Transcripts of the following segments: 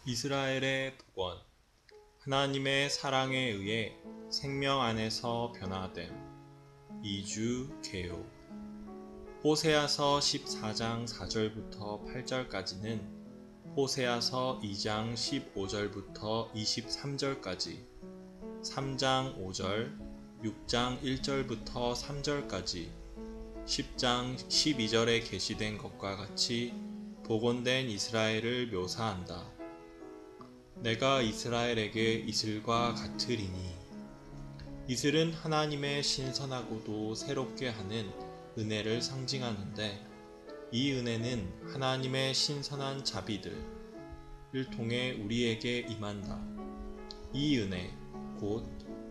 이스라엘의 복원. 하나님의 사랑에 의해 생명 안에서 변화됨. 2주 개요. 호세아서 14장 4절부터 8절까지는 호세아서 2장 15절부터 23절까지, 3장 5절, 6장 1절부터 3절까지, 10장 12절에 게시된 것과 같이 복원된 이스라엘을 묘사한다. 내가 이스라엘에게 이슬과 같으리니. 이슬은 하나님의 신선하고도 새롭게 하는 은혜를 상징하는데, 이 은혜는 하나님의 신선한 자비들을 통해 우리에게 임한다. 이 은혜, 곧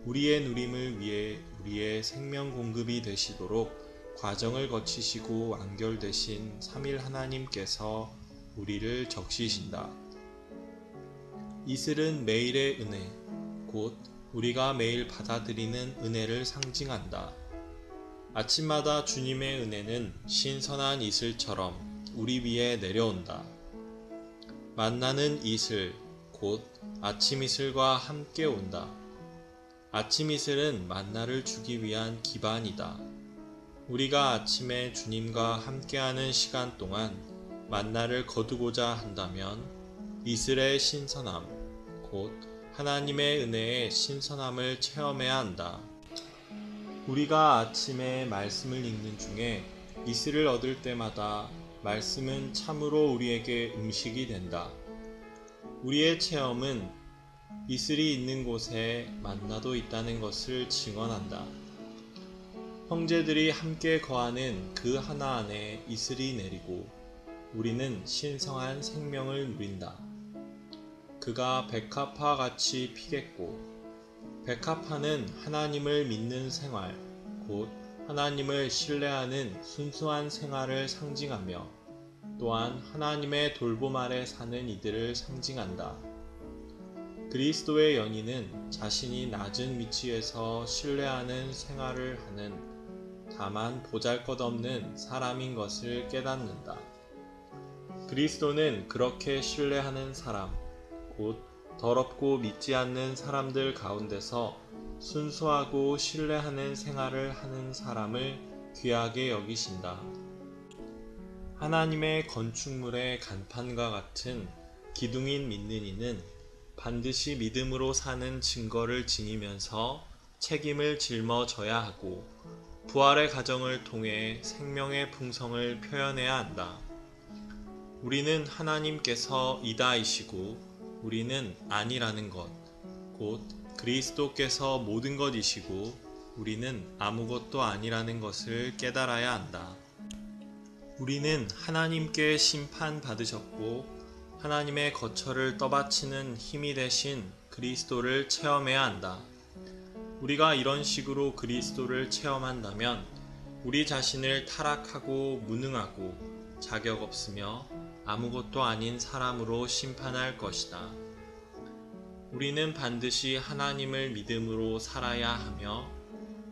우리의 누림을 위해 우리의 생명 공급이 되시도록 과정을 거치시고 완결되신 삼일 하나님께서 우리를 적시신다. 이슬은 매일의 은혜, 곧 우리가 매일 받아들이는 은혜를 상징한다. 아침마다 주님의 은혜는 신선한 이슬처럼 우리 위에 내려온다. 만나는 이슬, 곧 아침 이슬과 함께 온다. 아침 이슬은 만나를 주기 위한 기반이다. 우리가 아침에 주님과 함께하는 시간 동안 만나를 거두고자 한다면 이슬의 신선함, 곧 하나님의 은혜의 신선함을 체험해야 한다. 우리가 아침에 말씀을 읽는 중에 이슬을 얻을 때마다 말씀은 참으로 우리에게 음식이 된다. 우리의 체험은 이슬이 있는 곳에 만나도 있다는 것을 증언한다. 형제들이 함께 거하는 그 하나 안에 이슬이 내리고 우리는 신성한 생명을 누린다. 그가 백합화 같이 피겠고, 백합화는 하나님을 믿는 생활, 곧 하나님을 신뢰하는 순수한 생활을 상징하며 또한 하나님의 돌봄 아래 사는 이들을 상징한다. 그리스도의 연인은 자신이 낮은 위치에서 신뢰하는 생활을 하는 다만 보잘것없는 사람인 것을 깨닫는다. 그리스도는 그렇게 신뢰하는 사람, 곧 더럽고 믿지 않는 사람들 가운데서 순수하고 신뢰하는 생활을 하는 사람을 귀하게 여기신다. 하나님의 건축물의 간판과 같은 기둥인 믿는 이는 반드시 믿음으로 사는 증거를 지니면서 책임을 짊어져야 하고 부활의 과정을 통해 생명의 풍성을 표현해야 한다. 우리는 하나님께서 이다이시고 우리는 아니라는 것, 곧 그리스도께서 모든 것이시고 우리는 아무것도 아니라는 것을 깨달아야 한다. 우리는 하나님께 심판받으셨고 하나님의 거처를 떠받치는 힘이 되신 그리스도를 체험해야 한다. 우리가 이런 식으로 그리스도를 체험한다면 우리 자신을 타락하고 무능하고 자격 없으며 아무것도 아닌 사람으로 심판할 것이다. 우리는 반드시 하나님을 믿음으로 살아야 하며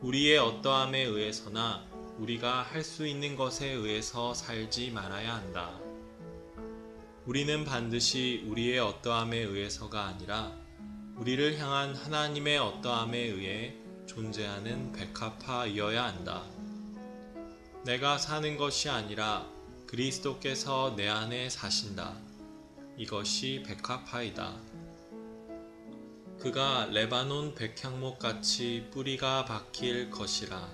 우리의 어떠함에 의해서나 우리가 할 수 있는 것에 의해서 살지 말아야 한다. 우리는 반드시 우리의 어떠함에 의해서가 아니라 우리를 향한 하나님의 어떠함에 의해 존재하는 백합화이어야 한다. 내가 사는 것이 아니라 그리스도께서 내 안에 사신다. 이것이 백합화이다. 그가 레바논 백향목같이 뿌리가 박힐 것이라.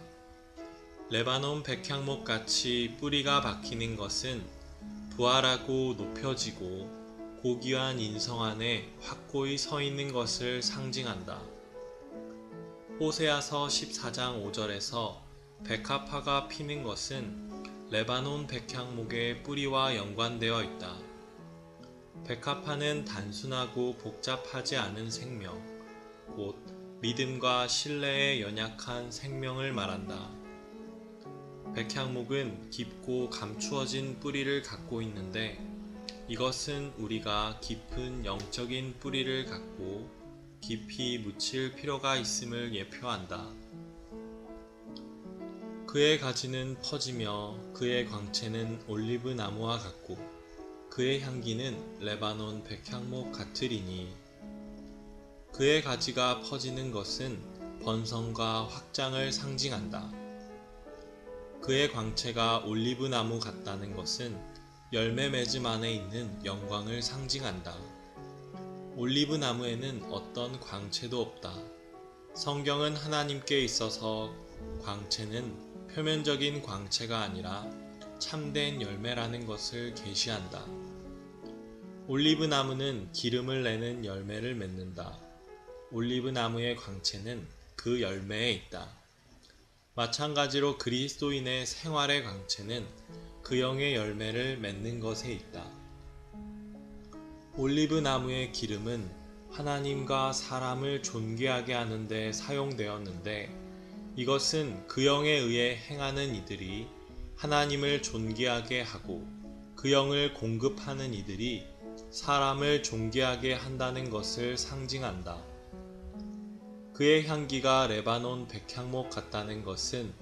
레바논 백향목같이 뿌리가 박히는 것은 부활하고 높여지고 고귀한 인성 안에 확고히 서 있는 것을 상징한다. 호세아서 14장 5절에서 백합화가 피는 것은 레바논 백향목의 뿌리와 연관되어 있다. 백합화는 단순하고 복잡하지 않은 생명, 곧 믿음과 신뢰에 연약한 생명을 말한다. 백향목은 깊고 감추어진 뿌리를 갖고 있는데 이것은 우리가 깊은 영적인 뿌리를 갖고 깊이 묻힐 필요가 있음을 예표한다. 그의 가지는 퍼지며 그의 광채는 올리브 나무와 같고 그의 향기는 레바논 백향목 같으리니 그의 가지가 퍼지는 것은 번성과 확장을 상징한다. 그의 광채가 올리브 나무 같다는 것은 열매 맺음 안에 있는 영광을 상징한다. 올리브 나무에는 어떤 광채도 없다. 성경은 하나님께 있어서 광채는 표면적인 광채가 아니라 참된 열매라는 것을 계시한다. 올리브 나무는 기름을 내는 열매를 맺는다. 올리브 나무의 광채는 그 열매에 있다. 마찬가지로 그리스도인의 생활의 광채는 그 영의 열매를 맺는 것에 있다. 올리브 나무의 기름은 하나님과 사람을 존귀하게 하는 데 사용되었는데 이것은 그 영에 의해 행하는 이들이 하나님을 존귀하게 하고 그 영을 공급하는 이들이 사람을 존귀하게 한다는 것을 상징한다. 그의 향기가 레바논 백향목 같다는 것은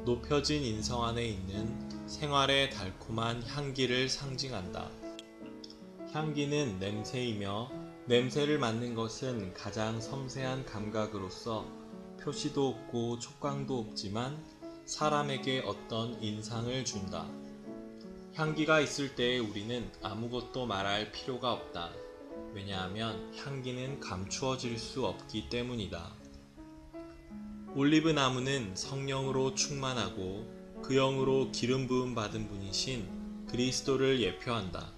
높여진 인성 안에 있는 생활의 달콤한 향기를 상징한다. 향기는 냄새이며 냄새를 맡는 것은 가장 섬세한 감각으로서 표시도 없고 촉감도 없지만 사람에게 어떤 인상을 준다. 향기가 있을 때에 우리는 아무것도 말할 필요가 없다. 왜냐하면 향기는 감추어질 수 없기 때문이다. 올리브 나무는 성령으로 충만하고 그 영으로 기름 부음 받은 분이신 그리스도를 예표한다.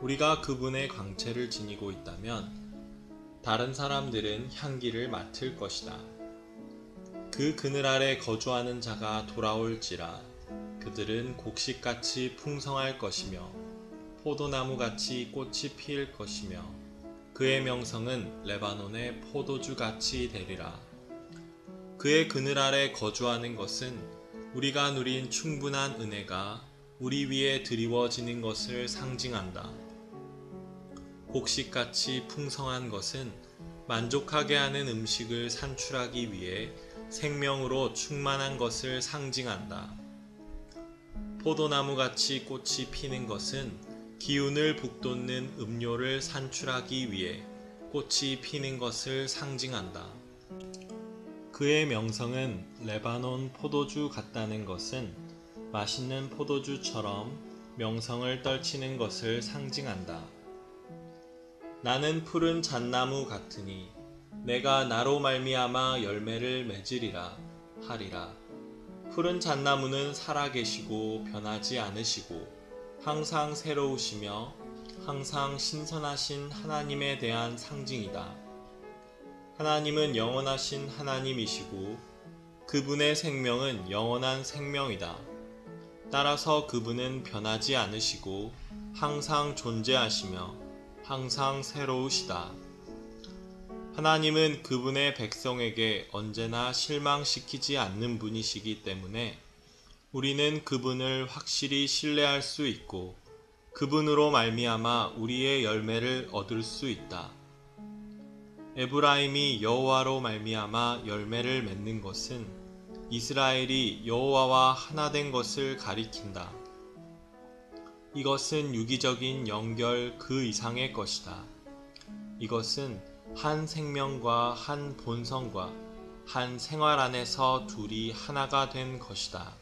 우리가 그분의 광채를 지니고 있다면 다른 사람들은 향기를 맡을 것이다. 그 그늘 아래 거주하는 자가 돌아올지라 그들은 곡식같이 풍성할 것이며 포도나무같이 꽃이 피일 것이며 그의 명성은 레바논의 포도주같이 되리라. 그의 그늘 아래 거주하는 것은 우리가 누린 충분한 은혜가 우리 위에 드리워지는 것을 상징한다. 곡식같이 풍성한 것은 만족하게 하는 음식을 산출하기 위해 생명으로 충만한 것을 상징한다. 포도나무같이 꽃이 피는 것은 기운을 북돋는 음료를 산출하기 위해 꽃이 피는 것을 상징한다. 그의 명성은 레바논 포도주 같다는 것은 맛있는 포도주처럼 명성을 떨치는 것을 상징한다. 나는 푸른 잣나무 같으니 내가 나로 말미암아 열매를 맺으리라 하리라. 푸른 잣나무는 살아계시고 변하지 않으시고 항상 새로우시며 항상 신선하신 하나님에 대한 상징이다. 하나님은 영원하신 하나님이시고 그분의 생명은 영원한 생명이다. 따라서 그분은 변하지 않으시고 항상 존재하시며 항상 새로우시다. 하나님은 그분의 백성에게 언제나 실망시키지 않는 분이시기 때문에 우리는 그분을 확실히 신뢰할 수 있고 그분으로 말미암아 우리의 열매를 얻을 수 있다. 에브라임이 여호와로 말미암아 열매를 맺는 것은 이스라엘이 여호와와 하나 된 것을 가리킨다. 이것은 유기적인 연결 그 이상의 것이다. 이것은 한 생명과 한 본성과 한 생활 안에서 둘이 하나가 된 것이다.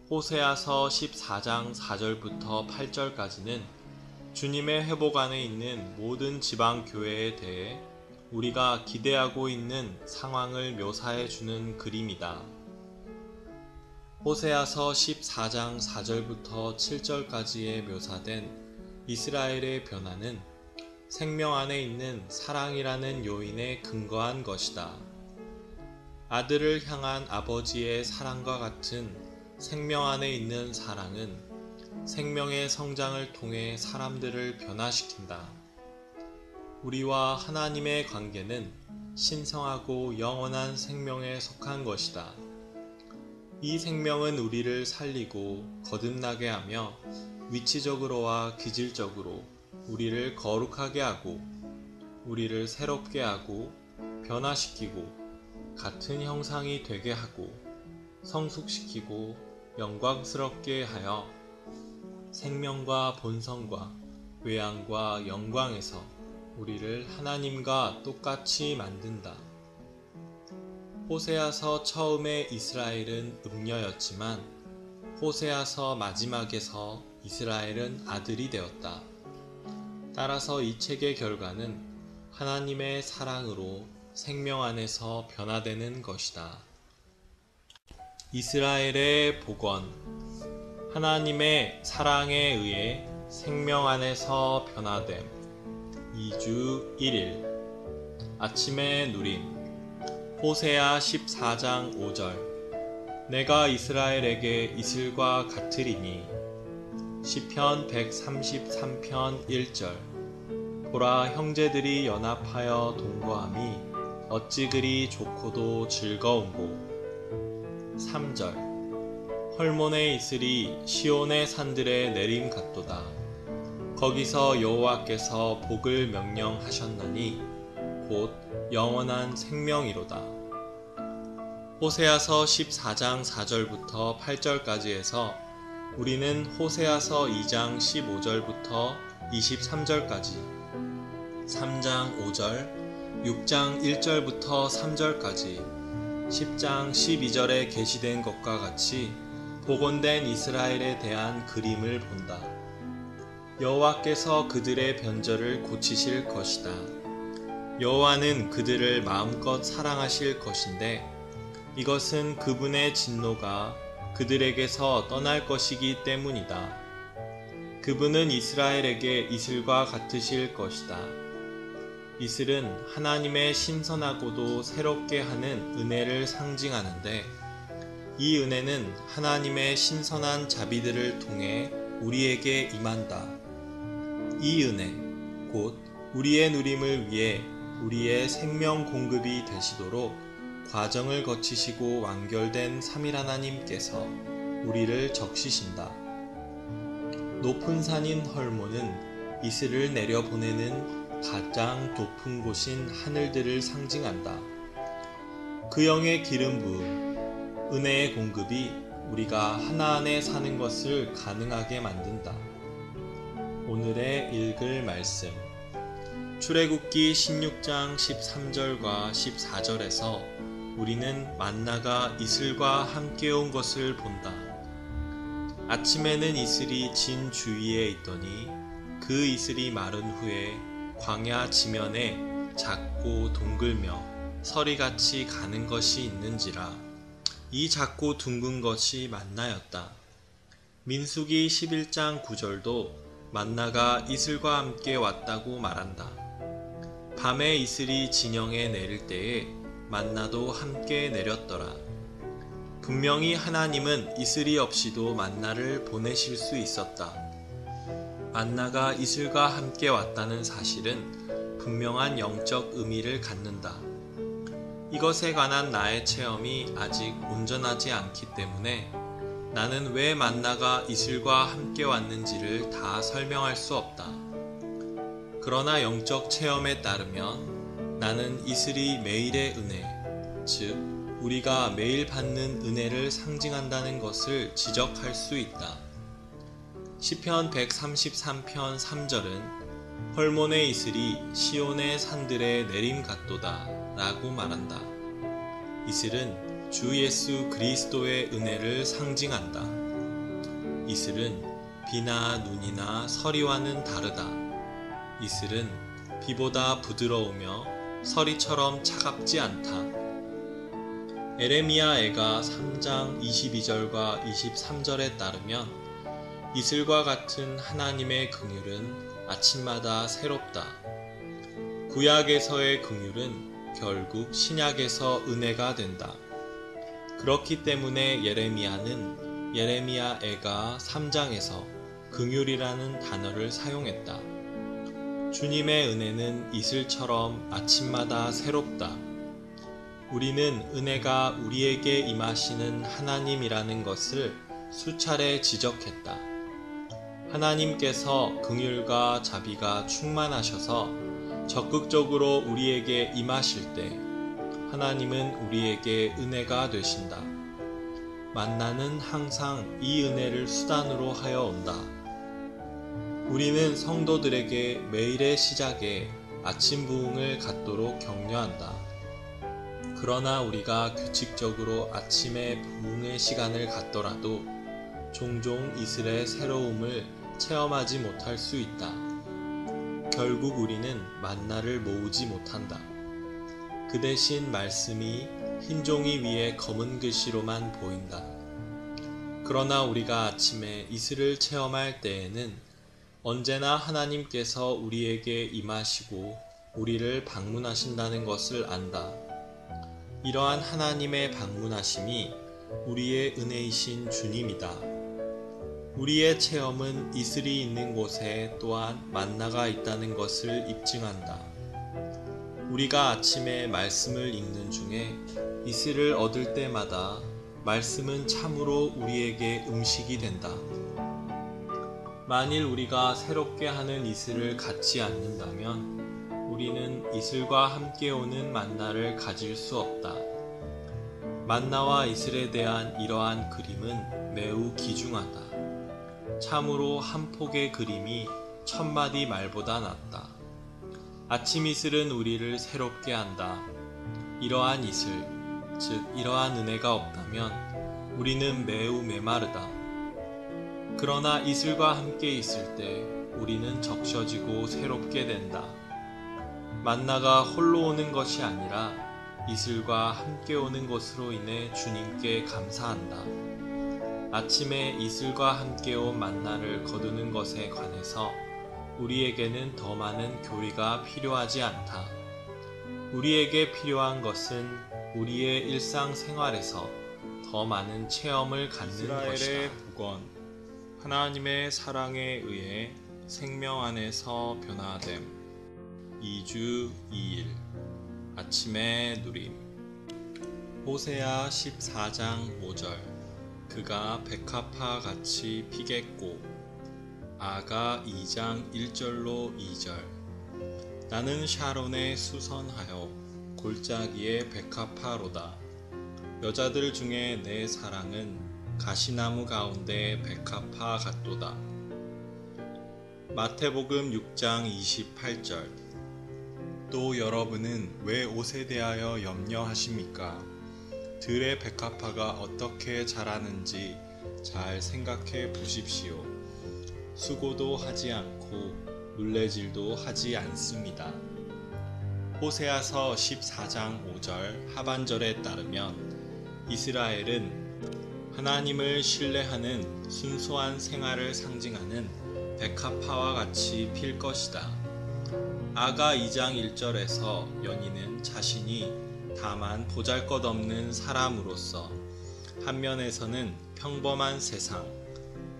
호세아서 14장 4절부터 8절까지는 주님의 회복 안에 있는 모든 지방 교회에 대해 우리가 기대하고 있는 상황을 묘사해 주는 그림이다. 호세아서 14장 4절부터 7절까지에 묘사된 이스라엘의 변화는 생명 안에 있는 사랑이라는 요인에 근거한 것이다. 아들을 향한 아버지의 사랑과 같은 생명 안에 있는 사랑은 생명의 성장을 통해 사람들을 변화시킨다. 우리와 하나님의 관계는 신성하고 영원한 생명에 속한 것이다. 이 생명은 우리를 살리고 거듭나게 하며 위치적으로와 기질적으로 우리를 거룩하게 하고 우리를 새롭게 하고 변화시키고 같은 형상이 되게 하고 성숙시키고 영광스럽게 하여 생명과 본성과 외양과 영광에서 우리를 하나님과 똑같이 만든다. 호세아서 처음에 이스라엘은 음녀였지만 호세아서 마지막에서 이스라엘은 아들이 되었다. 따라서 이 책의 결과는 하나님의 사랑으로 생명 안에서 변화되는 것이다. 이스라엘의 복원. 하나님의 사랑에 의해 생명 안에서 변화됨. 2주 1일. 아침의 누림. 호세아 14장 5절. 내가 이스라엘에게 이슬과 같으리니. 시편 133편 1절. 보라, 형제들이 연합하여 동거함이 어찌 그리 좋고도 즐거운고. 3절. 헐몬의 이슬이 시온의 산들에 내림 같도다. 거기서 여호와께서 복을 명령하셨나니 곧 영원한 생명이로다. 호세아서 14장 4절부터 8절까지 해서 우리는 호세아서 2장 15절부터 23절까지, 3장 5절, 6장 1절부터 3절까지, 10장 12절에 게시된 것과 같이 복원된 이스라엘에 대한 그림을 본다. 여호와께서 그들의 변절을 고치실 것이다. 여호와는 그들을 마음껏 사랑하실 것인데 이것은 그분의 진노가 그들에게서 떠날 것이기 때문이다. 그분은 이스라엘에게 이슬과 같으실 것이다. 이슬은 하나님의 신선하고도 새롭게 하는 은혜를 상징하는데 이 은혜는 하나님의 신선한 자비들을 통해 우리에게 임한다. 이 은혜, 곧 우리의 누림을 위해 우리의 생명 공급이 되시도록 과정을 거치시고 완결된 삼위 하나님께서 우리를 적시신다. 높은 산인 헐몬은 이슬을 내려보내는 가장 높은 곳인 하늘들을 상징한다. 그 영의 기름 부음, 은혜의 공급이 우리가 하나 안에 사는 것을 가능하게 만든다. 오늘의 읽을 말씀. 출애굽기 16장 13절과 14절에서 우리는 만나가 이슬과 함께 온 것을 본다. 아침에는 이슬이 진 주위에 있더니 그 이슬이 마른 후에 광야 지면에 작고 둥글며 서리같이 가는 것이 있는지라. 이 작고 둥근 것이 만나였다. 민수기 11장 9절도 만나가 이슬과 함께 왔다고 말한다. 밤에 이슬이 진영에 내릴 때에 만나도 함께 내렸더라. 분명히 하나님은 이슬이 없이도 만나를 보내실 수 있었다. 만나가 이슬과 함께 왔다는 사실은 분명한 영적 의미를 갖는다. 이것에 관한 나의 체험이 아직 온전하지 않기 때문에 나는 왜 만나가 이슬과 함께 왔는지를 다 설명할 수 없다. 그러나 영적 체험에 따르면 나는 이슬이 매일의 은혜, 즉 우리가 매일 받는 은혜를 상징한다는 것을 지적할 수 있다. 시편 133편 3절은 헐몬의 이슬이 시온의 산들에 내림 같도다 라고 말한다. 이슬은 주 예수 그리스도의 은혜를 상징한다. 이슬은 비나 눈이나 서리와는 다르다. 이슬은 비보다 부드러우며 서리처럼 차갑지 않다. 에레미야애가 3장 22절과 23절에 따르면 이슬과 같은 하나님의 긍휼은 아침마다 새롭다. 구약에서의 긍휼은 결국 신약에서 은혜가 된다. 그렇기 때문에 예레미야는 예레미야애가 3장에서 긍휼이라는 단어를 사용했다. 주님의 은혜는 이슬처럼 아침마다 새롭다. 우리는 은혜가 우리에게 임하시는 하나님이라는 것을 수차례 지적했다. 하나님께서 긍휼과 자비가 충만하셔서 적극적으로 우리에게 임하실 때 하나님은 우리에게 은혜가 되신다. 만나는 항상 이 은혜를 수단으로 하여 온다. 우리는 성도들에게 매일의 시작에 아침 부흥을 갖도록 격려한다. 그러나 우리가 규칙적으로 아침에 부흥의 시간을 갖더라도 종종 이슬의 새로움을 체험하지 못할 수 있다. 결국 우리는 만나를 모으지 못한다. 그 대신 말씀이 흰 종이 위에 검은 글씨로만 보인다. 그러나 우리가 아침에 이슬을 체험할 때에는 언제나 하나님께서 우리에게 임하시고 우리를 방문하신다는 것을 안다. 이러한 하나님의 방문하심이 우리의 은혜이신 주님이다. 우리의 체험은 이슬이 있는 곳에 또한 만나가 있다는 것을 입증한다. 우리가 아침에 말씀을 읽는 중에 이슬을 얻을 때마다 말씀은 참으로 우리에게 음식이 된다. 만일 우리가 새롭게 하는 이슬을 갖지 않는다면 우리는 이슬과 함께 오는 만나를 가질 수 없다. 만나와 이슬에 대한 이러한 그림은 매우 귀중하다. 참으로 한 폭의 그림이 1000마디 말보다 낫다. 아침 이슬은 우리를 새롭게 한다. 이러한 이슬, 즉 이러한 은혜가 없다면 우리는 매우 메마르다. 그러나 이슬과 함께 있을 때 우리는 적셔지고 새롭게 된다. 만나가 홀로 오는 것이 아니라 이슬과 함께 오는 것으로 인해 주님께 감사한다. 아침에 이슬과 함께 온 만나를 거두는 것에 관해서 우리에게는 더 많은 교리가 필요하지 않다. 우리에게 필요한 것은 우리의 일상생활에서 더 많은 체험을 갖는 것이다. 이스라엘의 복원, 하나님의 사랑에 의해 생명 안에서 변화됨. 2주 2일 아침의 누림. 호세아 14장 5절. 그가 백합화 같이 피겠고. 아가 2장 1절로 2절. 나는 샤론에 수선하여 골짜기의 백합화로다. 여자들 중에 내 사랑은 가시나무 가운데 백합화 같도다. 마태복음 6장 28절. 또 여러분은 왜 옷에 대하여 염려하십니까? 들의 백합화가 어떻게 자라는지 잘 생각해 보십시오. 수고도 하지 않고 눌레질도 하지 않습니다. 호세아서 14장 5절 하반절에 따르면 이스라엘은 하나님을 신뢰하는 순수한 생활을 상징하는 백합화와 같이 필 것이다. 아가 2장 1절에서 연인은 자신이 다만 보잘것없는 사람으로서 한 면에서는 평범한 세상,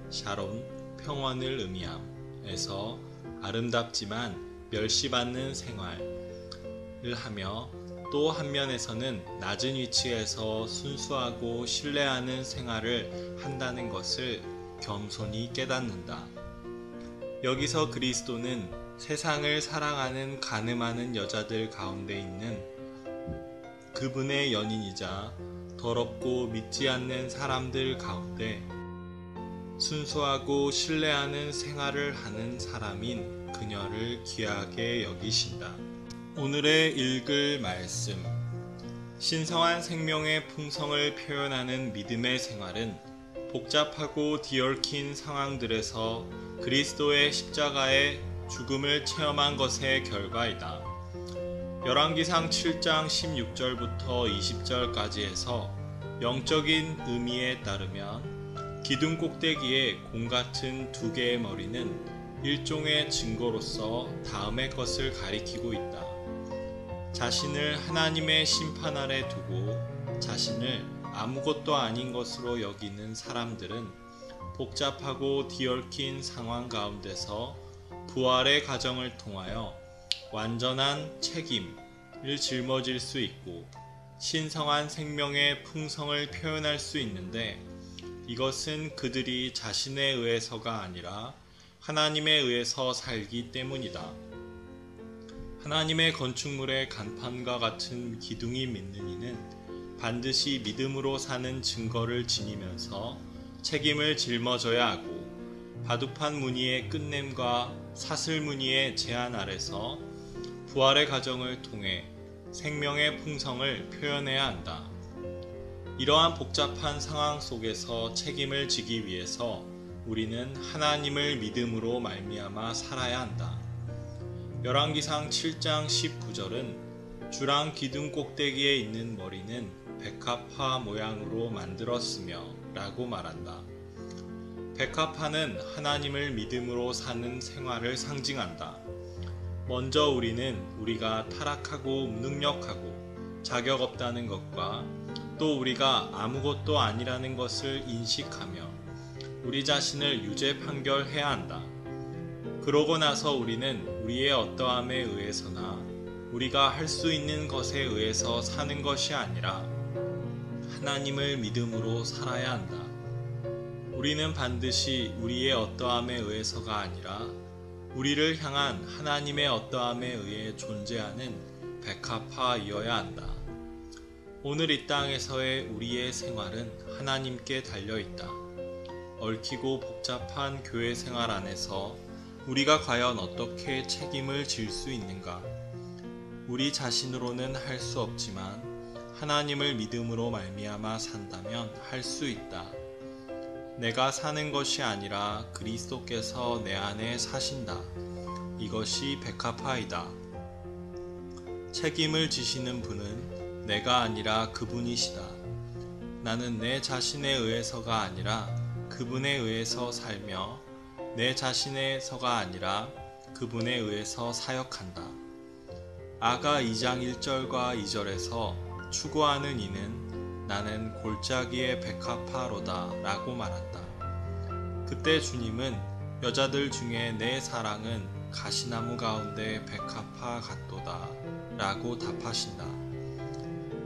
샤론, 평원을 의미함에서 아름답지만 멸시받는 생활을 하며 또 한 면에서는 낮은 위치에서 순수하고 신뢰하는 생활을 한다는 것을 겸손히 깨닫는다. 여기서 그리스도는 세상을 사랑하는 가늠하는 여자들 가운데 있는 그분의 연인이자 더럽고 믿지 않는 사람들 가운데 순수하고 신뢰하는 생활을 하는 사람인 그녀를 귀하게 여기신다. 오늘의 읽을 말씀. 신성한 생명의 풍성을 표현하는 믿음의 생활은 복잡하고 뒤얽힌 상황들에서 그리스도의 십자가의 죽음을 체험한 것의 결과이다. 열왕기상 7장 16절부터 20절까지 해서 영적인 의미에 따르면 기둥 꼭대기에 공 같은 두 개의 머리는 일종의 증거로서 다음의 것을 가리키고 있다. 자신을 하나님의 심판 아래 두고 자신을 아무것도 아닌 것으로 여기는 사람들은 복잡하고 뒤얽힌 상황 가운데서 부활의 과정을 통하여 완전한 책임을 짊어질 수 있고 신성한 생명의 풍성을 표현할 수 있는데 이것은 그들이 자신에 의해서가 아니라 하나님에 의해서 살기 때문이다. 하나님의 건축물의 간판과 같은 기둥이 믿는 이는 반드시 믿음으로 사는 증거를 지니면서 책임을 짊어져야 하고 바둑판 무늬의 끝냄과 사슬 무늬의 제한 아래서 부활의 과정을 통해 생명의 풍성을 표현해야 한다. 이러한 복잡한 상황 속에서 책임을 지기 위해서 우리는 하나님을 믿음으로 말미암아 살아야 한다. 열왕기상 7장 19절은 주랑 기둥 꼭대기에 있는 머리는 백합화 모양으로 만들었으며 라고 말한다. 백합화는 하나님을 믿음으로 사는 생활을 상징한다. 먼저 우리는 우리가 타락하고 무능력하고 자격 없다는 것과 또 우리가 아무것도 아니라는 것을 인식하며 우리 자신을 유죄 판결해야 한다. 그러고 나서 우리는 우리의 어떠함에 의해서나 우리가 할 수 있는 것에 의해서 사는 것이 아니라 하나님을 믿음으로 살아야 한다. 우리는 반드시 우리의 어떠함에 의해서가 아니라 우리를 향한 하나님의 어떠함에 의해 존재하는 백합화이어야 한다. 오늘 이 땅에서의 우리의 생활은 하나님께 달려있다. 얽히고 복잡한 교회 생활 안에서 우리가 과연 어떻게 책임을 질 수 있는가? 우리 자신으로는 할 수 없지만 하나님을 믿음으로 말미암아 산다면 할 수 있다. 내가 사는 것이 아니라 그리스도께서 내 안에 사신다. 이것이 백합화이다. 책임을 지시는 분은 내가 아니라 그분이시다. 나는 내 자신에 의해서가 아니라 그분에 의해서 살며 내 자신에서가 아니라 그분에 의해서 사역한다. 아가 2장 1절과 2절에서 추구하는 이는 나는 골짜기의 백합화로다 라고 말한다. 그때 주님은 여자들 중에 내 사랑은 가시나무 가운데 백합화 같도다 라고 답하신다.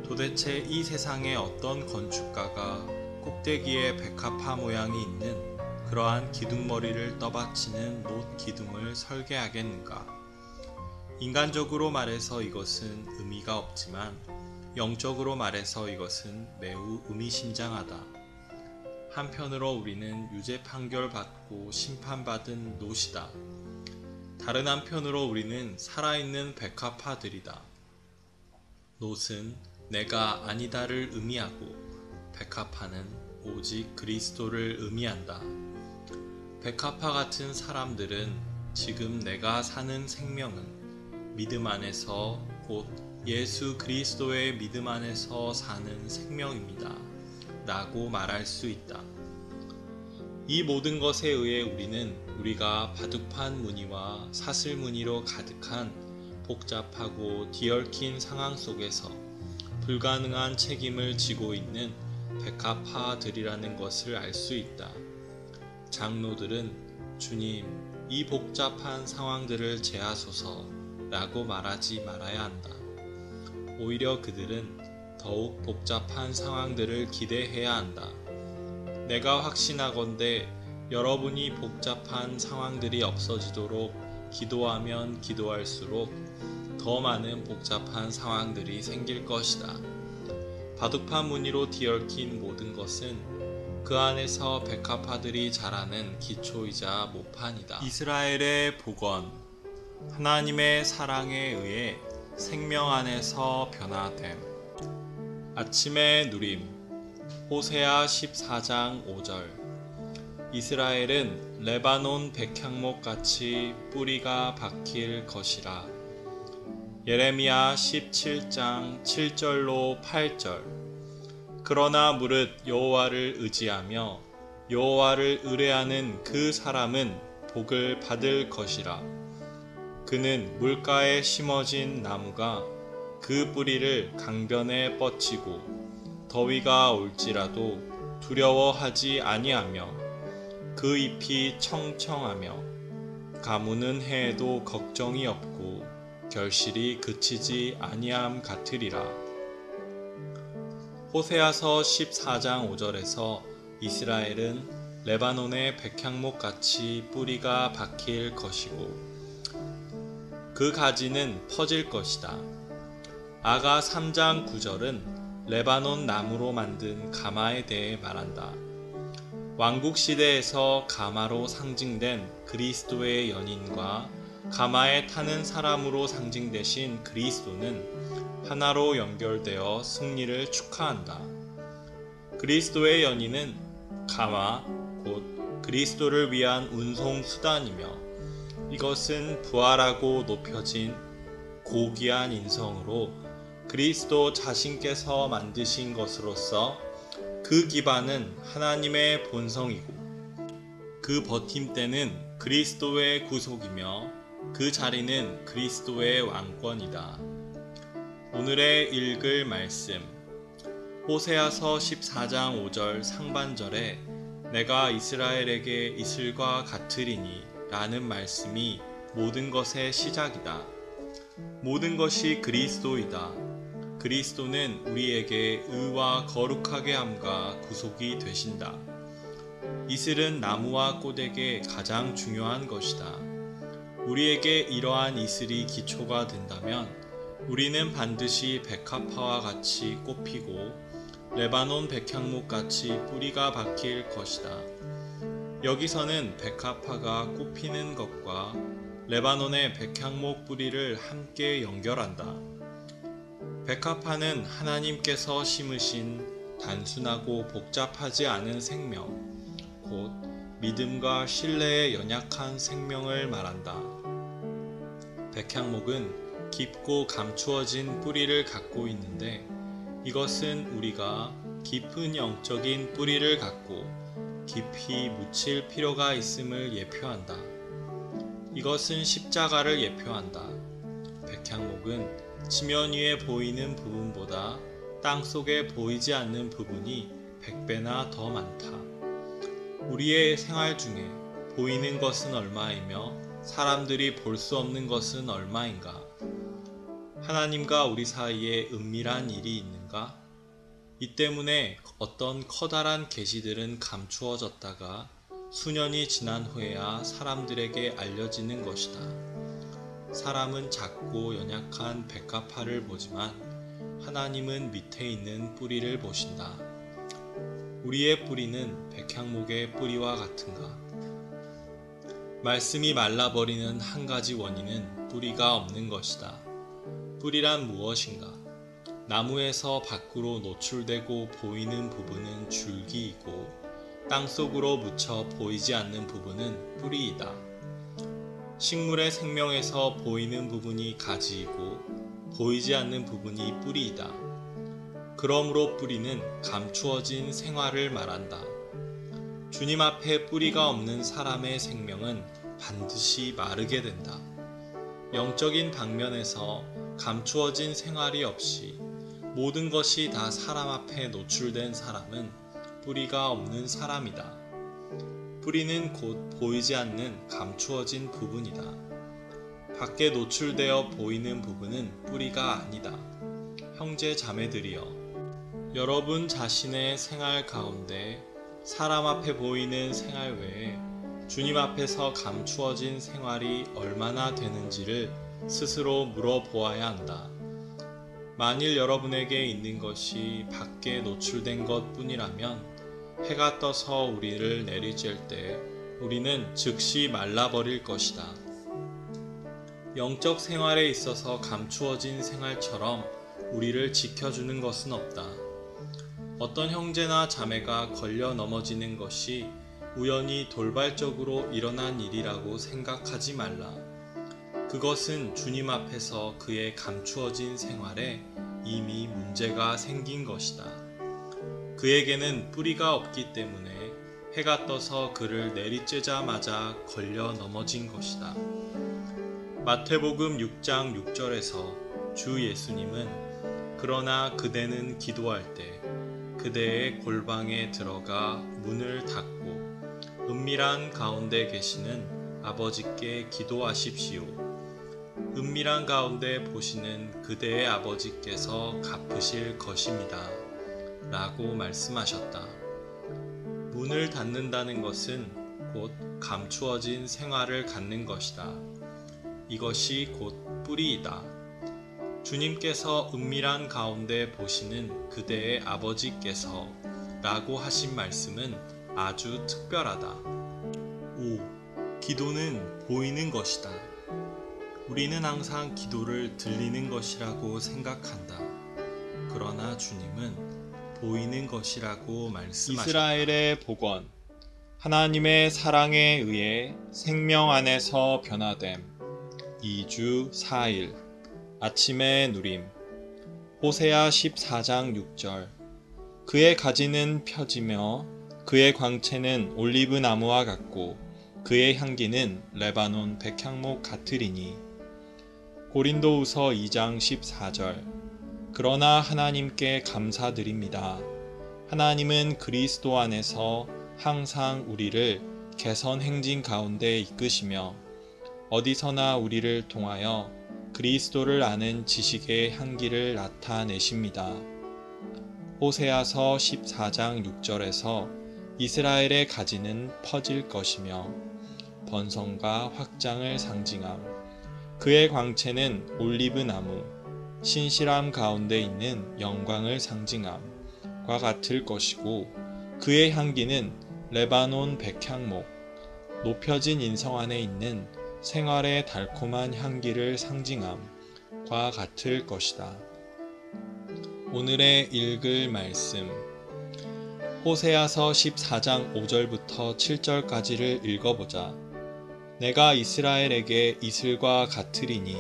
도대체 이 세상에 어떤 건축가가 꼭대기에 백합화 모양이 있는 그러한 기둥머리를 떠받치는 놋 기둥을 설계하겠는가? 인간적으로 말해서 이것은 의미가 없지만 영적으로 말해서 이것은 매우 의미심장하다. 한편으로 우리는 유죄 판결받고 심판받은 놋이다. 다른 한편으로 우리는 살아있는 백합화들이다. 놋은 내가 아니다를 의미하고 백합화는 오직 그리스도를 의미한다. 백합화 같은 사람들은 지금 내가 사는 생명은 믿음 안에서 곧 예수 그리스도의 믿음 안에서 사는 생명입니다. 라고 말할 수 있다. 이 모든 것에 의해 우리는 우리가 바둑판 무늬와 사슬 무늬로 가득한 복잡하고 뒤얽힌 상황 속에서 불가능한 책임을 지고 있는 백합화들이라는 것을 알 수 있다. 장로들은 주님, 이 복잡한 상황들을 제하소서 라고 말하지 말아야 한다. 오히려 그들은 더욱 복잡한 상황들을 기대해야 한다. 내가 확신하건대 여러분이 복잡한 상황들이 없어지도록 기도하면 기도할수록 더 많은 복잡한 상황들이 생길 것이다. 바둑판 무늬로 뒤얽힌 모든 것은 그 안에서 백합화들이 자라는 기초이자 모판이다. 이스라엘의 복원, 하나님의 사랑에 의해 생명 안에서 변화됨. 아침의 누림. 호세아 14장 5절. 이스라엘은 레바논 백향목같이 뿌리가 박힐 것이라. 예레미야 17장 7절로 8절. 그러나 무릇 여호와를 의지하며 여호와를 의뢰하는 그 사람은 복을 받을 것이라. 그는 물가에 심어진 나무가 그 뿌리를 강변에 뻗치고 더위가 올지라도 두려워하지 아니하며 그 잎이 청청하며 가무는 해에도 걱정이 없고 결실이 그치지 아니함 같으리라. 호세아서 14장 5절에서 이스라엘은 레바논의 백향목같이 뿌리가 박힐 것이고 그 가지는 퍼질 것이다. 아가 3장 9절은 레바논 나무로 만든 가마에 대해 말한다. 왕국 시대에서 가마로 상징된 그리스도의 연인과 가마에 타는 사람으로 상징되신 그리스도는 하나로 연결되어 승리를 축하한다. 그리스도의 연인은 가마, 곧 그리스도를 위한 운송 수단이며 이것은 부활하고 높여진 고귀한 인성으로 그리스도 자신께서 만드신 것으로서 그 기반은 하나님의 본성이고 그 버팀대는 그리스도의 구속이며 그 자리는 그리스도의 왕권이다. 오늘의 읽을 말씀 호세아서 14장 5절 상반절에 내가 이스라엘에게 이슬과 같으리니 라는 말씀이 모든 것의 시작이다. 모든 것이 그리스도이다. 그리스도는 우리에게 의와 거룩하게 함과 구속이 되신다. 이슬은 나무와 꽃에게 가장 중요한 것이다. 우리에게 이러한 이슬이 기초가 된다면 우리는 반드시 백합화와 같이 꽃피고 레바논 백향목 같이 뿌리가 박힐 것이다. 여기서는 백합화가 꽃피는 것과 레바논의 백향목 뿌리를 함께 연결한다. 백합화는 하나님께서 심으신 단순하고 복잡하지 않은 생명, 곧 믿음과 신뢰에 연약한 생명을 말한다. 백향목은 깊고 감추어진 뿌리를 갖고 있는데 이것은 우리가 깊은 영적인 뿌리를 갖고 깊이 묻힐 필요가 있음을 예표한다. 이것은 십자가를 예표한다. 백향목은 지면 위에 보이는 부분보다 땅 속에 보이지 않는 부분이 100배나 더 많다. 우리의 생활 중에 보이는 것은 얼마이며 사람들이 볼 수 없는 것은 얼마인가? 하나님과 우리 사이에 은밀한 일이 있는가? 이 때문에 어떤 커다란 계시들은 감추어졌다가 수년이 지난 후에야 사람들에게 알려지는 것이다. 사람은 작고 연약한 백합화를 보지만 하나님은 밑에 있는 뿌리를 보신다. 우리의 뿌리는 백향목의 뿌리와 같은가? 말씀이 말라버리는 한 가지 원인은 뿌리가 없는 것이다. 뿌리란 무엇인가? 나무에서 밖으로 노출되고 보이는 부분은 줄기이고 땅속으로 묻혀 보이지 않는 부분은 뿌리이다. 식물의 생명에서 보이는 부분이 가지이고 보이지 않는 부분이 뿌리이다. 그러므로 뿌리는 감추어진 생활을 말한다. 주님 앞에 뿌리가 없는 사람의 생명은 반드시 마르게 된다. 영적인 방면에서 감추어진 생활이 없이 모든 것이 다 사람 앞에 노출된 사람은 뿌리가 없는 사람이다. 뿌리는 곧 보이지 않는 감추어진 부분이다. 밖에 노출되어 보이는 부분은 뿌리가 아니다. 형제 자매들이여, 여러분 자신의 생활 가운데 사람 앞에 보이는 생활 외에 주님 앞에서 감추어진 생활이 얼마나 되는지를 스스로 물어보아야 한다. 만일 여러분에게 있는 것이 밖에 노출된 것 뿐이라면 해가 떠서 우리를 내리쬐을 때 우리는 즉시 말라버릴 것이다. 영적 생활에 있어서 감추어진 생활처럼 우리를 지켜주는 것은 없다. 어떤 형제나 자매가 걸려 넘어지는 것이 우연히 돌발적으로 일어난 일이라고 생각하지 말라. 그것은 주님 앞에서 그의 감추어진 생활에 이미 문제가 생긴 것이다. 그에게는 뿌리가 없기 때문에 해가 떠서 그를 내리쬐자마자 걸려 넘어진 것이다. 마태복음 6장 6절에서 주 예수님은 그러나 그대는 기도할 때 그대의 골방에 들어가 문을 닫고 은밀한 가운데 계시는 아버지께 기도하십시오. 은밀한 가운데 보시는 그대의 아버지께서 갚으실 것입니다. 라고 말씀하셨다. 문을 닫는다는 것은 곧 감추어진 생활을 갖는 것이다. 이것이 곧 뿌리이다. 주님께서 은밀한 가운데 보시는 그대의 아버지께서 라고 하신 말씀은 아주 특별하다. 5. 기도는 보이는 것이다. 우리는 항상 기도를 들리는 것이라고 생각한다. 그러나 주님은 보이는 것이라고 말씀하셨다. 이스라엘의 복원. 하나님의 사랑에 의해 생명 안에서 변화됨. 2주 4일. 아침의 누림. 호세아 14장 6절. 그의 가지는 펴지며 그의 광채는 올리브 나무와 같고 그의 향기는 레바논 백향목 같으리니. 고린도후서 2장 14절. 그러나 하나님께 감사드립니다. 하나님은 그리스도 안에서 항상 우리를 개선 행진 가운데 이끄시며 어디서나 우리를 통하여 그리스도를 아는 지식의 향기를 나타내십니다. 호세아서 14장 6절에서 이스라엘의 가지는 퍼질 것이며 번성과 확장을 상징함. 그의 광채는 올리브 나무, 신실함 가운데 있는 영광을 상징함과 같을 것이고 그의 향기는 레바논 백향목, 높여진 인성 안에 있는 생활의 달콤한 향기를 상징함과 같을 것이다. 오늘의 읽을 말씀. 호세아서 14장 5절부터 7절까지를 읽어보자. 내가 이스라엘에게 이슬과 같으리니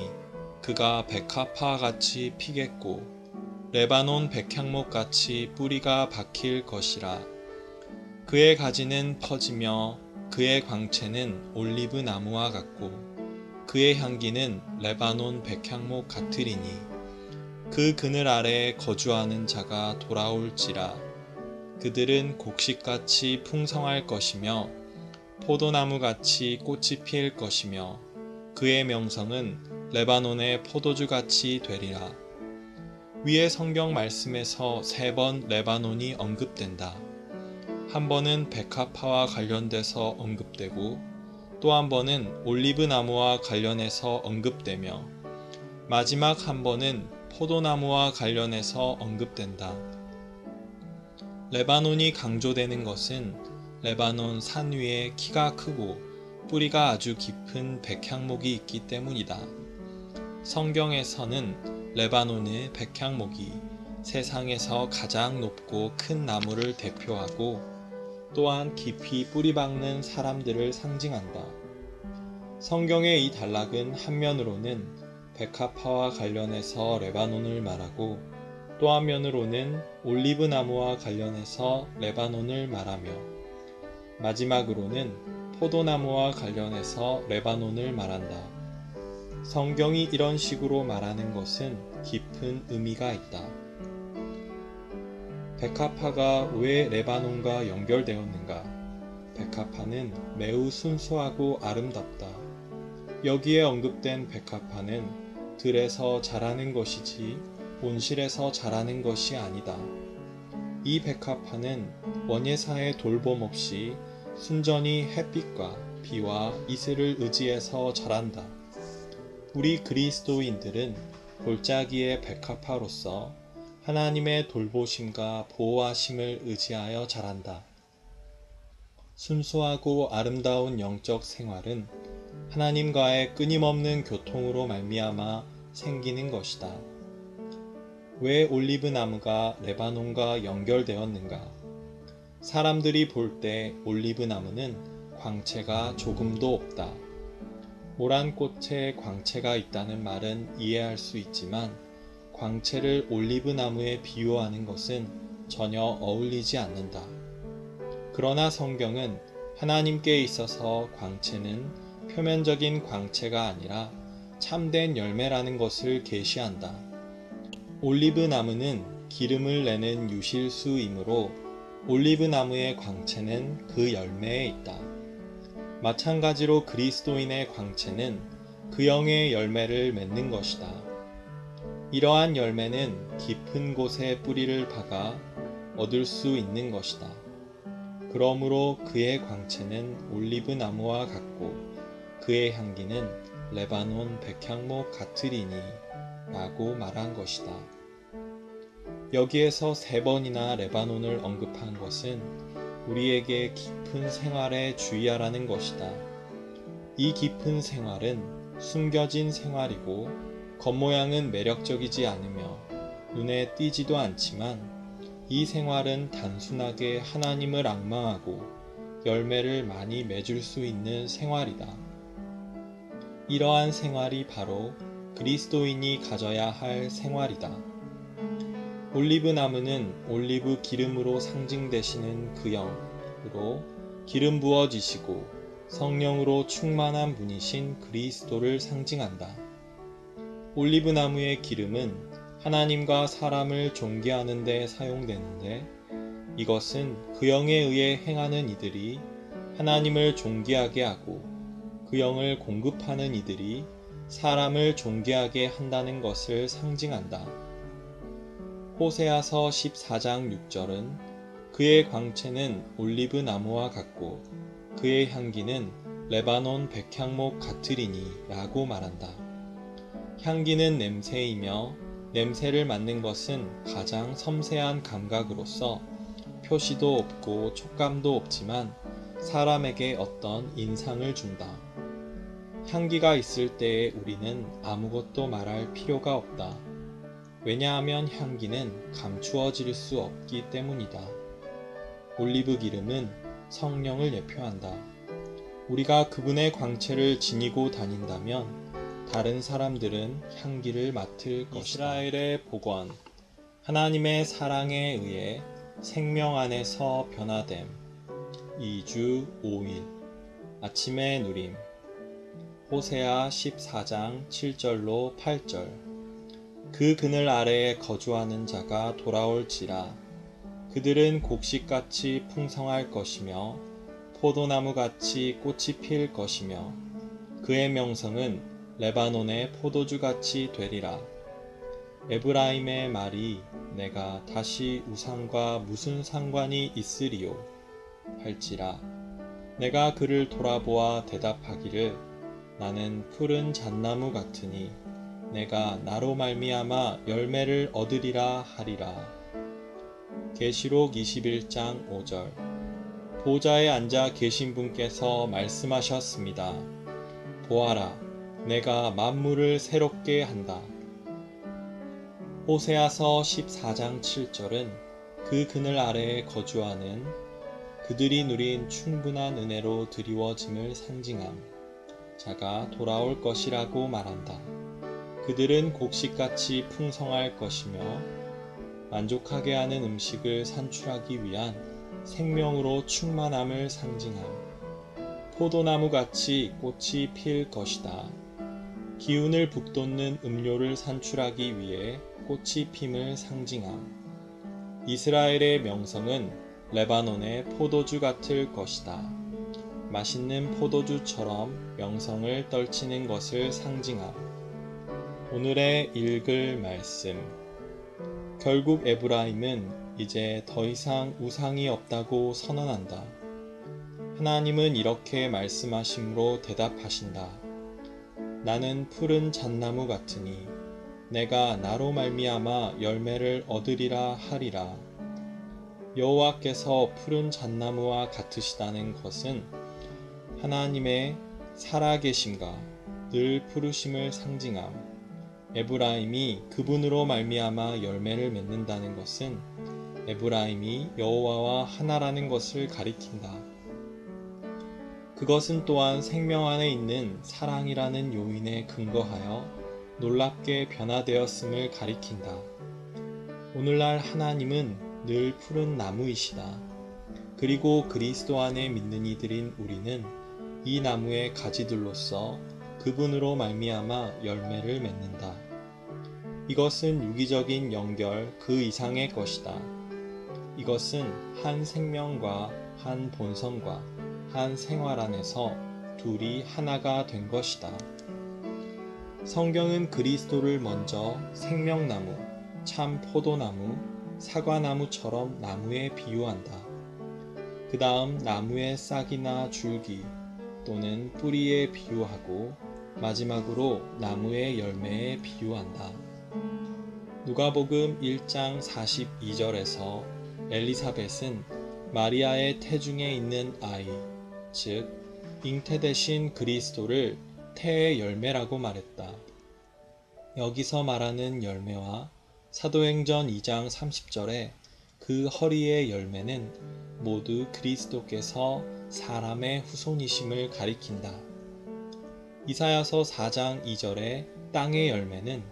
그가 백합화 같이 피겠고 레바논 백향목 같이 뿌리가 박힐 것이라. 그의 가지는 퍼지며 그의 광채는 올리브 나무와 같고 그의 향기는 레바논 백향목 같으리니 그 그늘 아래 거주하는 자가 돌아올지라. 그들은 곡식같이 풍성할 것이며 포도나무같이 꽃이 필 것이며 그의 명성은 레바논의 포도주같이 되리라. 위의 성경 말씀에서 3번 레바논이 언급된다. 한 번은 백합화와 관련돼서 언급되고 또 한 번은 올리브 나무와 관련해서 언급되며 마지막 한 번은 포도나무와 관련해서 언급된다. 레바논이 강조되는 것은 레바논 산 위에 키가 크고 뿌리가 아주 깊은 백향목이 있기 때문이다. 성경에서는 레바논의 백향목이 세상에서 가장 높고 큰 나무를 대표하고 또한 깊이 뿌리 박는 사람들을 상징한다. 성경의 이 단락은 한면으로는 백합화와 관련해서 레바논을 말하고 또 한면으로는 올리브 나무와 관련해서 레바논을 말하며 마지막으로는 포도나무와 관련해서 레바논을 말한다. 성경이 이런 식으로 말하는 것은 깊은 의미가 있다. 백합화가 왜 레바논과 연결되었는가? 백합화는 매우 순수하고 아름답다. 여기에 언급된 백합화는 들에서 자라는 것이지 온실에서 자라는 것이 아니다. 이 백합화는 원예사의 돌봄 없이 순전히 햇빛과 비와 이슬을 의지해서 자란다. 우리 그리스도인들은 골짜기의 백합화로서 하나님의 돌보심과 보호하심을 의지하여 자란다. 순수하고 아름다운 영적 생활은 하나님과의 끊임없는 교통으로 말미암아 생기는 것이다. 왜 올리브 나무가 레바논과 연결되었는가? 사람들이 볼 때 올리브 나무는 광채가 조금도 없다. 모란 꽃에 광채가 있다는 말은 이해할 수 있지만 광채를 올리브 나무에 비유하는 것은 전혀 어울리지 않는다. 그러나 성경은 하나님께 있어서 광채는 표면적인 광채가 아니라 참된 열매라는 것을 계시한다. 올리브 나무는 기름을 내는 유실수이므로 올리브 나무의 광채는 그 열매에 있다. 마찬가지로 그리스도인의 광채는 그 영의 열매를 맺는 것이다. 이러한 열매는 깊은 곳에 뿌리를 박아 얻을 수 있는 것이다. 그러므로 그의 광채는 올리브 나무와 같고 그의 향기는 레바논 백향목 같으리니 라고 말한 것이다. 여기에서 3번이나 레바논을 언급한 것은 우리에게 깊은 생활에 주의하라는 것이다. 이 깊은 생활은 숨겨진 생활이고 겉모양은 매력적이지 않으며 눈에 띄지도 않지만 이 생활은 단순하게 하나님을 앙망하고 열매를 많이 맺을 수 있는 생활이다. 이러한 생활이 바로 그리스도인이 가져야 할 생활이다. 올리브 나무는 올리브 기름으로 상징되시는 그 영으로 기름 부어지시고 성령으로 충만한 분이신 그리스도를 상징한다. 올리브 나무의 기름은 하나님과 사람을 존귀하는 데 사용되는데 이것은 그 영에 의해 행하는 이들이 하나님을 존귀하게 하고 그 영을 공급하는 이들이 사람을 존귀하게 한다는 것을 상징한다. 호세아서 14장 6절은 그의 광채는 올리브 나무와 같고 그의 향기는 레바논 백향목 같으리니 라고 말한다. 향기는 냄새이며 냄새를 맡는 것은 가장 섬세한 감각으로서 표시도 없고 촉감도 없지만 사람에게 어떤 인상을 준다. 향기가 있을 때에 우리는 아무것도 말할 필요가 없다. 왜냐하면 향기는 감추어질 수 없기 때문이다. 올리브 기름은 성령을 예표한다. 우리가 그분의 광채를 지니고 다닌다면 다른 사람들은 향기를 맡을 것이다. 이스라엘의 복원, 하나님의 사랑에 의해 생명 안에서 변화됨, 2주 5일, 아침의 누림, 호세아 14장 7절로 8절. 그 그늘 아래에 거주하는 자가 돌아올지라. 그들은 곡식같이 풍성할 것이며 포도나무같이 꽃이 필 것이며 그의 명성은 레바논의 포도주같이 되리라. 에브라임의 말이 내가 다시 우상과 무슨 상관이 있으리요 할지라. 내가 그를 돌아보아 대답하기를 나는 푸른 잣나무 같으니 내가 나로 말미암아 열매를 얻으리라 하리라. 계시록 21장 5절. 보좌에 앉아 계신 분께서 말씀하셨습니다. 보아라, 내가 만물을 새롭게 한다. 호세아서 14장 7절은 그 그늘 아래에 거주하는 그들이 누린 충분한 은혜로 드리워짐을 상징함. 자가 돌아올 것이라고 말한다. 그들은 곡식같이 풍성할 것이며 만족하게 하는 음식을 산출하기 위한 생명으로 충만함을 상징함. 포도나무같이 꽃이 필 것이다. 기운을 북돋는 음료를 산출하기 위해 꽃이 핌을 상징함. 이스라엘의 명성은 레바논의 포도주 같을 것이다. 맛있는 포도주처럼 명성을 떨치는 것을 상징함. 오늘의 읽을 말씀. 결국 에브라임은 이제 더 이상 우상이 없다고 선언한다. 하나님은 이렇게 말씀하심으로 대답하신다. 나는 푸른 잣나무 같으니 내가 나로 말미암아 열매를 얻으리라 하리라. 여호와께서 푸른 잣나무와 같으시다는 것은 하나님의 살아계심과 늘 푸르심을 상징함. 에브라임이 그분으로 말미암아 열매를 맺는다는 것은 에브라임이 여호와와 하나라는 것을 가리킨다. 그것은 또한 생명 안에 있는 사랑이라는 요인에 근거하여 놀랍게 변화되었음을 가리킨다. 오늘날 하나님은 늘 푸른 나무이시다. 그리고 그리스도 안에 믿는 이들인 우리는 이 나무의 가지들로서 그분으로 말미암아 열매를 맺는다. 이것은 유기적인 연결 그 이상의 것이다. 이것은 한 생명과 한 본성과 한 생활 안에서 둘이 하나가 된 것이다. 성경은 그리스도를 먼저 생명나무, 참 포도나무, 사과나무처럼 나무에 비유한다. 그 다음 나무의 싹이나 줄기 또는 뿌리에 비유하고 마지막으로 나무의 열매에 비유한다. 누가복음 1장 42절에서 엘리사벳은 마리아의 태중에 있는 아이, 즉 잉태되신 그리스도를 태의 열매라고 말했다. 여기서 말하는 열매와 사도행전 2장 30절에 그 허리의 열매는 모두 그리스도께서 사람의 후손이심을 가리킨다. 이사야서 4장 2절에 땅의 열매는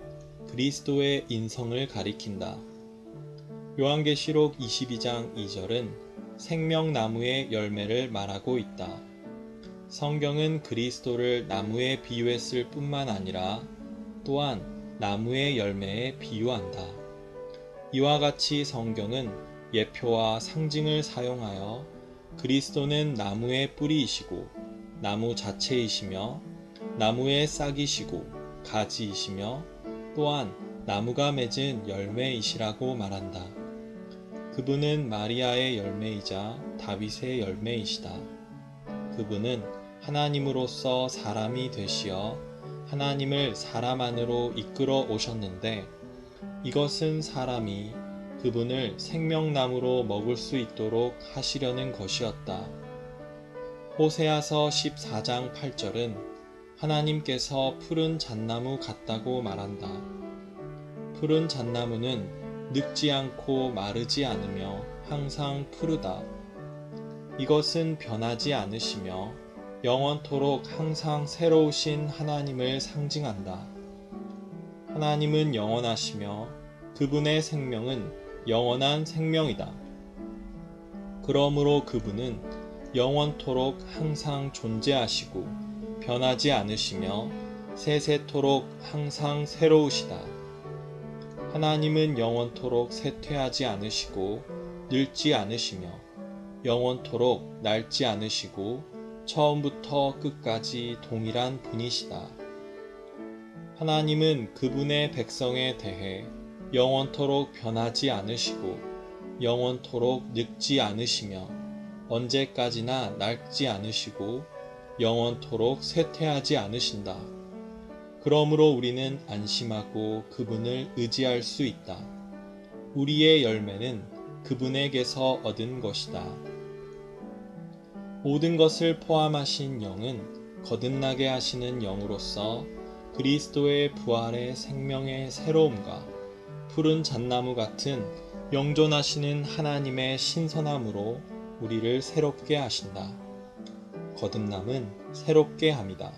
그리스도의 인성을 가리킨다. 요한계시록 22장 2절은 생명나무의 열매를 말하고 있다. 성경은 그리스도를 나무에 비유했을 뿐만 아니라 또한 나무의 열매에 비유한다. 이와 같이 성경은 예표와 상징을 사용하여 그리스도는 나무의 뿌리이시고 나무 자체이시며 나무의 싹이시고 가지이시며 또한 나무가 맺은 열매이시라고 말한다. 그분은 마리아의 열매이자 다윗의 열매이시다. 그분은 하나님으로서 사람이 되시어 하나님을 사람 안으로 이끌어 오셨는데 이것은 사람이 그분을 생명나무로 먹을 수 있도록 하시려는 것이었다. 호세아서 14장 8절은 하나님께서 푸른 잣나무 같다고 말한다. 푸른 잣나무는 늙지 않고 마르지 않으며 항상 푸르다. 이것은 변하지 않으시며 영원토록 항상 새로우신 하나님을 상징한다. 하나님은 영원하시며 그분의 생명은 영원한 생명이다. 그러므로 그분은 영원토록 항상 존재하시고 변하지 않으시며 세세토록 항상 새로우시다. 하나님은 영원토록 쇠퇴하지 않으시고 늙지 않으시며 영원토록 낡지 않으시고 처음부터 끝까지 동일한 분이시다. 하나님은 그분의 백성에 대해 영원토록 변하지 않으시고 영원토록 늙지 않으시며 언제까지나 낡지 않으시고 영원토록 쇠퇴하지 않으신다. 그러므로 우리는 안심하고 그분을 의지할 수 있다. 우리의 열매는 그분에게서 얻은 것이다. 모든 것을 포함하신 영은 거듭나게 하시는 영으로서 그리스도의 부활의 생명의 새로움과 푸른 잣나무 같은 영존하시는 하나님의 신선함으로 우리를 새롭게 하신다. 거듭남은 새롭게 함이다.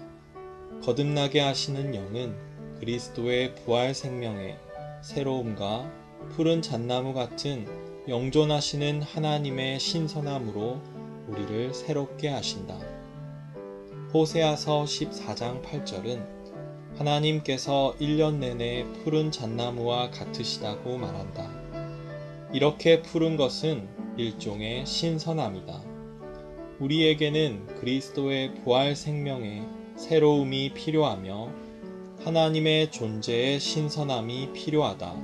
거듭나게 하시는 영은 그리스도의 부활 생명의 새로움과 푸른 잣나무 같은 영존하시는 하나님의 신선함으로 우리를 새롭게 하신다. 호세아서 14장 8절은 하나님께서 1년 내내 푸른 잣나무와 같으시다고 말한다. 이렇게 푸른 것은 일종의 신선함이다. 우리에게는 그리스도의 부활 생명의 새로움이 필요하며 하나님의 존재의 신선함이 필요하다.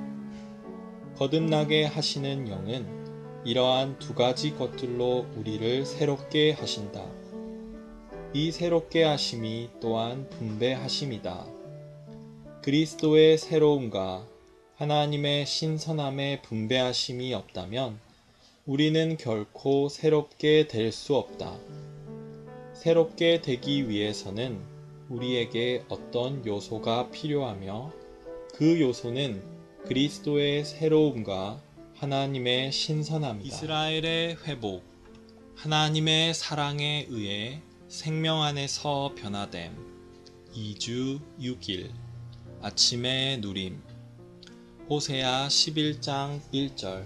거듭나게 하시는 영은 이러한 두 가지 것들로 우리를 새롭게 하신다. 이 새롭게 하심이 또한 분배하심이다. 그리스도의 새로움과 하나님의 신선함의 분배하심이 없다면 우리는 결코 새롭게 될 수 없다. 새롭게 되기 위해서는 우리에게 어떤 요소가 필요하며 그 요소는 그리스도의 새로움과 하나님의 신선함이다. 이스라엘의 회복, 하나님의 사랑에 의해 생명 안에서 변화됨, 2주 6일, 아침의 누림. 호세아 11장 1절.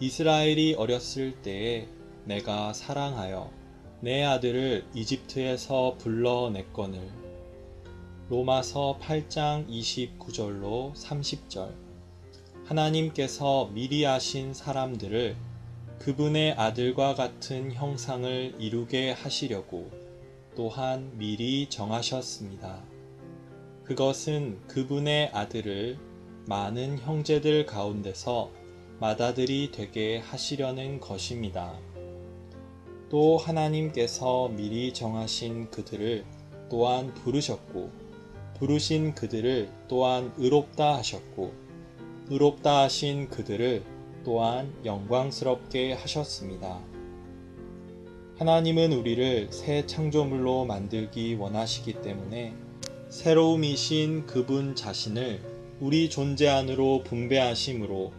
이스라엘이 어렸을 때에 내가 사랑하여 내 아들을 이집트에서 불러냈거늘. 로마서 8장 29절로 30절. 하나님께서 미리 아신 사람들을 그분의 아들과 같은 형상을 이루게 하시려고 또한 미리 정하셨습니다. 그것은 그분의 아들을 많은 형제들 가운데서 맏아들이 되게 하시려는 것입니다. 또 하나님께서 미리 정하신 그들을 또한 부르셨고 부르신 그들을 또한 의롭다 하셨고 의롭다 하신 그들을 또한 영광스럽게 하셨습니다. 하나님은 우리를 새 창조물로 만들기 원하시기 때문에 새로움이신 그분 자신을 우리 존재 안으로 분배하심으로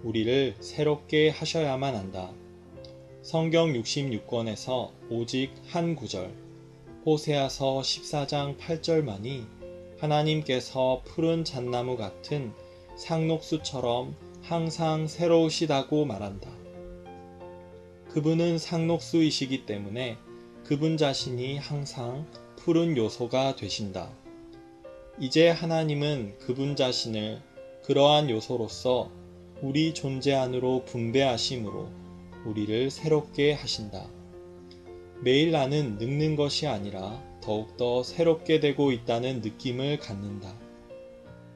우리를 새롭게 하셔야만 한다. 성경 66권에서 오직 한 구절, 호세아서 14장 8절만이 하나님께서 푸른 잣나무 같은 상록수처럼 항상 새로우시다고 말한다. 그분은 상록수이시기 때문에 그분 자신이 항상 푸른 요소가 되신다. 이제 하나님은 그분 자신을 그러한 요소로서 우리 존재 안으로 분배하심으로 우리를 새롭게 하신다. 매일 나는 늙는 것이 아니라 더욱더 새롭게 되고 있다는 느낌을 갖는다.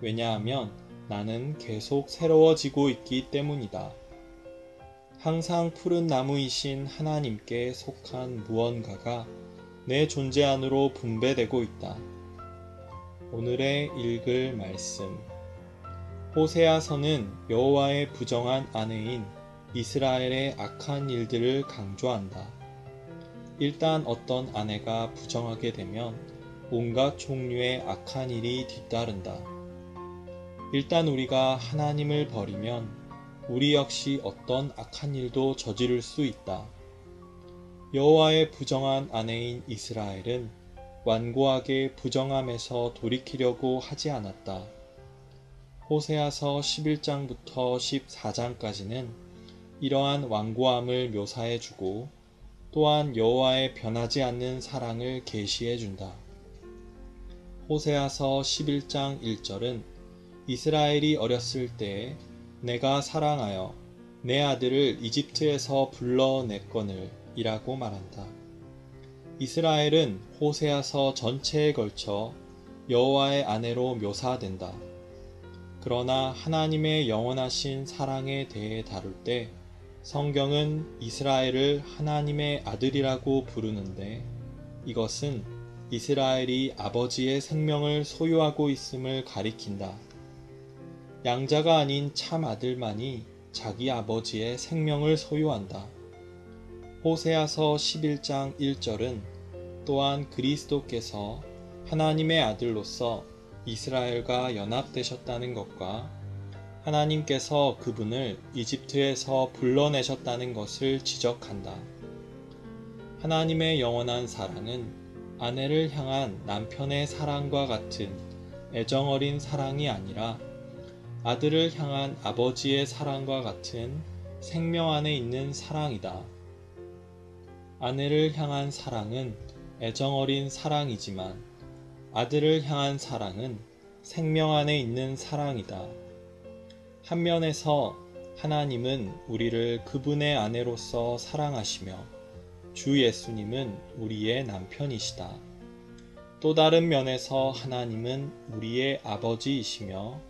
왜냐하면 나는 계속 새로워지고 있기 때문이다. 항상 푸른 나무이신 하나님께 속한 무언가가 내 존재 안으로 분배되고 있다. 오늘의 읽을 말씀. 호세아서는 여호와의 부정한 아내인 이스라엘의 악한 일들을 강조한다. 일단 어떤 아내가 부정하게 되면 온갖 종류의 악한 일이 뒤따른다. 일단 우리가 하나님을 버리면 우리 역시 어떤 악한 일도 저지를 수 있다. 여호와의 부정한 아내인 이스라엘은 완고하게 부정함에서 돌이키려고 하지 않았다. 호세아서 11장부터 14장까지는 이러한 완고함을 묘사해주고 또한 여호와의 변하지 않는 사랑을 계시해준다. 호세아서 11장 1절은 이스라엘이 어렸을 때에 내가 사랑하여 내 아들을 이집트에서 불러냈거늘 이라고 말한다. 이스라엘은 호세아서 전체에 걸쳐 여호와의 아내로 묘사된다. 그러나 하나님의 영원하신 사랑에 대해 다룰 때 성경은 이스라엘을 하나님의 아들이라고 부르는데 이것은 이스라엘이 아버지의 생명을 소유하고 있음을 가리킨다. 양자가 아닌 참 아들만이 자기 아버지의 생명을 소유한다. 호세아서 11장 1절은 또한 그리스도께서 하나님의 아들로서 이스라엘과 연합되셨다는 것과 하나님께서 그분을 이집트에서 불러내셨다는 것을 지적한다. 하나님의 영원한 사랑은 아내를 향한 남편의 사랑과 같은 애정어린 사랑이 아니라 아들을 향한 아버지의 사랑과 같은 생명 안에 있는 사랑이다. 아내를 향한 사랑은 애정어린 사랑이지만 아들을 향한 사랑은 생명 안에 있는 사랑이다. 한 면에서 하나님은 우리를 그분의 아내로서 사랑하시며 주 예수님은 우리의 남편이시다. 또 다른 면에서 하나님은 우리의 아버지이시며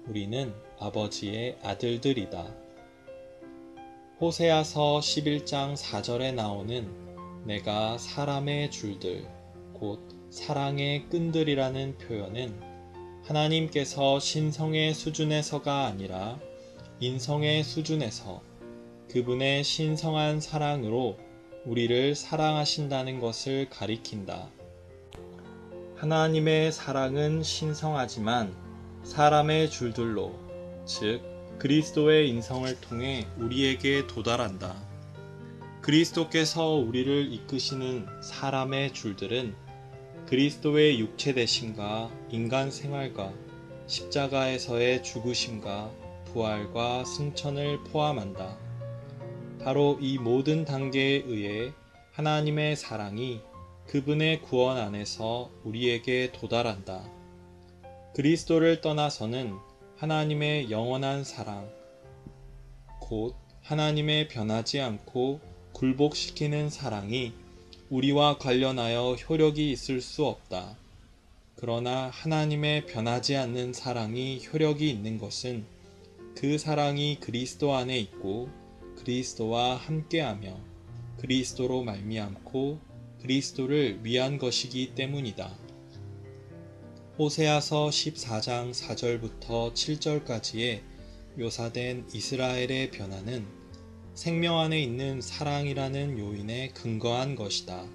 우리는 아버지의 아들들이다. 호세아서 11장 4절에 나오는 내가 사람의 줄들, 곧 사랑의 끈들이라는 표현은 하나님께서 신성의 수준에서가 아니라 인성의 수준에서 그분의 신성한 사랑으로 우리를 사랑하신다는 것을 가리킨다. 하나님의 사랑은 신성하지만 사람의 줄들로, 즉 그리스도의 인성을 통해 우리에게 도달한다. 그리스도께서 우리를 이끄시는 사람의 줄들은 그리스도의 육체 되심과 인간 생활과 십자가에서의 죽으심과 부활과 승천을 포함한다. 바로 이 모든 단계에 의해 하나님의 사랑이 그분의 구원 안에서 우리에게 도달한다. 그리스도를 떠나서는 하나님의 영원한 사랑, 곧 하나님의 변하지 않고 굴복시키는 사랑이 우리와 관련하여 효력이 있을 수 없다. 그러나 하나님의 변하지 않는 사랑이 효력이 있는 것은 그 사랑이 그리스도 안에 있고 그리스도와 함께하며 그리스도로 말미암고 그리스도를 위한 것이기 때문이다. 호세아서 14장 4절부터 7절까지의 묘사된 이스라엘의 변화는 생명 안에 있는 사랑이라는 요인에 근거한 것이다.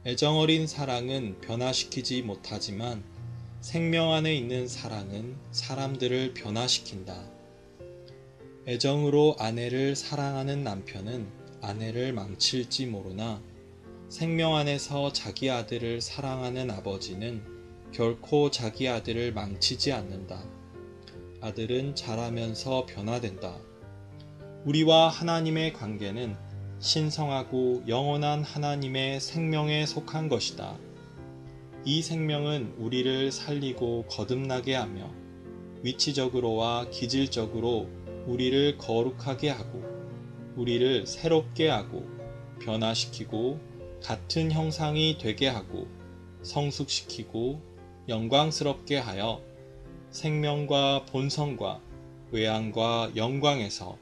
애정어린 사랑은 변화시키지 못하지만 생명 안에 있는 사랑은 사람들을 변화시킨다. 애정으로 아내를 사랑하는 남편은 아내를 망칠지 모르나 생명 안에서 자기 아들을 사랑하는 아버지는 결코 자기 아들을 망치지 않는다. 아들은 자라면서 변화된다. 우리와 하나님의 관계는 신성하고 영원한 하나님의 생명에 속한 것이다. 이 생명은 우리를 살리고 거듭나게 하며 위치적으로와 기질적으로 우리를 거룩하게 하고 우리를 새롭게 하고 변화시키고 같은 형상이 되게 하고 성숙시키고 영광스럽게 하여 생명과 본성과 외양과 영광에서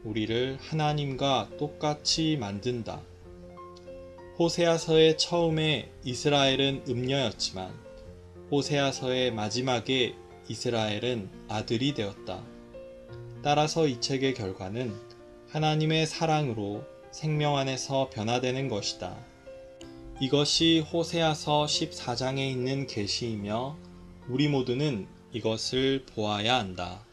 우리를 하나님과 똑같이 만든다. 호세아서의 처음에 이스라엘은 음녀였지만 호세아서의 마지막에 이스라엘은 아들이 되었다. 따라서 이 책의 결과는 하나님의 사랑으로 생명 안에서 변화되는 것이다. 이것이 호세아서 14장에 있는 계시이며 우리 모두는 이것을 보아야 한다.